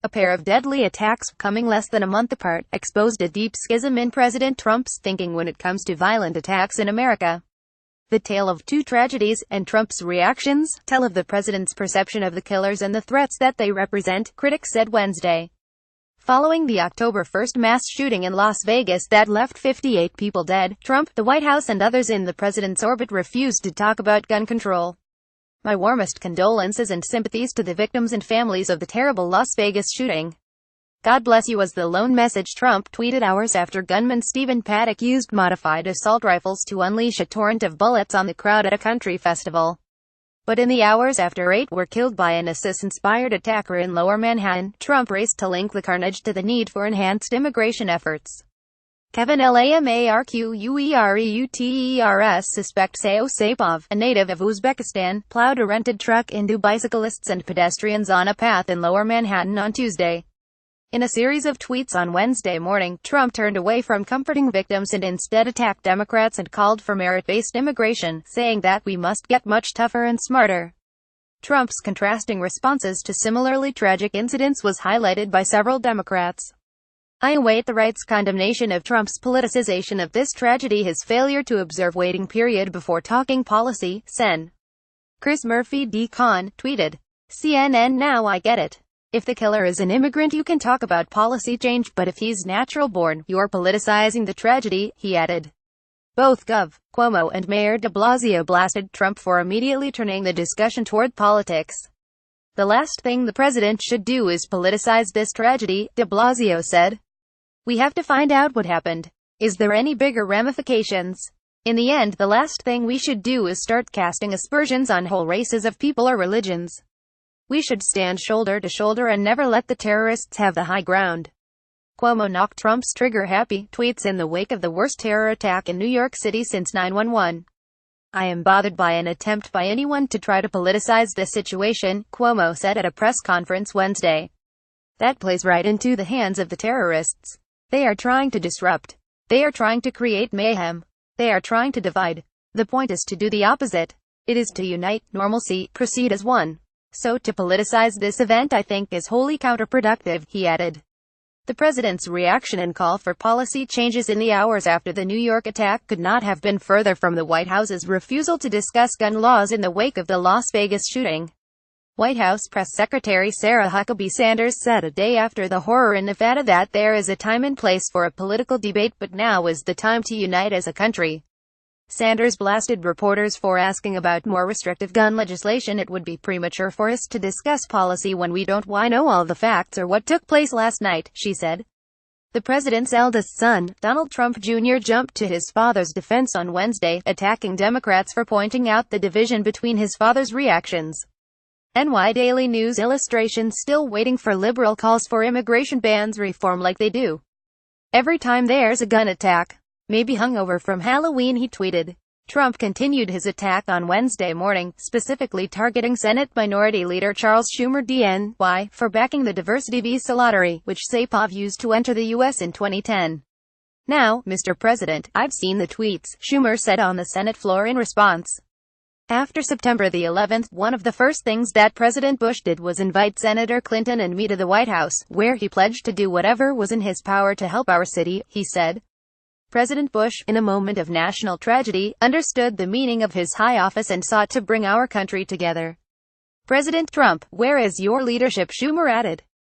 A pair of deadly attacks, coming less than a month apart, exposed a deep schism in President Trump's thinking when it comes to violent attacks in America. The tale of two tragedies, and Trump's reactions, tell of the president's perception of the killers and the threats that they represent, critics said Wednesday. Following the October 1st mass shooting in Las Vegas that left 58 people dead, Trump, the White House and others in the president's orbit refused to talk about gun control. My warmest condolences and sympathies to the victims and families of the terrible Las Vegas shooting. God bless you was the lone message Trump tweeted hours after gunman Stephen Paddock used modified assault rifles to unleash a torrent of bullets on the crowd at a country festival. But in the hours after 8 were killed by an ISIS-inspired attacker in Lower Manhattan, Trump raced to link the carnage to the need for enhanced immigration efforts. Kevin Lamarqueuters suspect Saipov, a native of Uzbekistan, plowed a rented truck into bicyclists and pedestrians on a path in Lower Manhattan on Tuesday. In a series of tweets on Wednesday morning, Trump turned away from comforting victims and instead attacked Democrats and called for merit-based immigration, saying that we must get much tougher and smarter. Trump's contrasting responses to similarly tragic incidents was highlighted by several Democrats. I await the right's condemnation of Trump's politicization of this tragedy, his failure to observe waiting period before talking policy, Sen. Chris Murphy D. Khan, tweeted. CNN Now I get it. If the killer is an immigrant you can talk about policy change, but if he's natural born, you're politicizing the tragedy, he added. Both Gov. Cuomo and Mayor de Blasio blasted Trump for immediately turning the discussion toward politics. The last thing the president should do is politicize this tragedy, de Blasio said. We have to find out what happened. Is there any bigger ramifications? In the end, the last thing we should do is start casting aspersions on whole races of people or religions. We should stand shoulder to shoulder and never let the terrorists have the high ground. Cuomo knocked Trump's trigger-happy tweets in the wake of the worst terror attack in New York City since 9/11. I am bothered by an attempt by anyone to try to politicize this situation, Cuomo said at a press conference Wednesday. That plays right into the hands of the terrorists. They are trying to disrupt. They are trying to create mayhem. They are trying to divide. The point is to do the opposite. It is to unite, normalcy, proceed as one. So to politicize this event I think is wholly counterproductive, he added. The president's reaction and call for policy changes in the hours after the New York attack could not have been further from the White House's refusal to discuss gun laws in the wake of the Las Vegas shooting. White House Press Secretary Sarah Huckabee Sanders said a day after the horror in Nevada that there is a time and place for a political debate, but now is the time to unite as a country. Sanders blasted reporters for asking about more restrictive gun legislation. It would be premature for us to discuss policy when we don't know all the facts or what took place last night, she said. The president's eldest son, Donald Trump Jr., jumped to his father's defense on Wednesday, attacking Democrats for pointing out the division between his father's reactions. NY Daily News illustration still waiting for liberal calls for immigration bans reform like they do every time there's a gun attack. Maybe hungover from Halloween, he tweeted. Trump continued his attack on Wednesday morning, specifically targeting Senate Minority Leader Charles Schumer DNY for backing the diversity visa lottery, which Saipov used to enter the U.S. in 2010. Now, Mr. President, I've seen the tweets, Schumer said on the Senate floor in response. After September the 11th, one of the first things that President Bush did was invite Senator Clinton and me to the White House, where he pledged to do whatever was in his power to help our city, he said. President Bush, in a moment of national tragedy, understood the meaning of his high office and sought to bring our country together. President Trump, where is your leadership? Schumer added.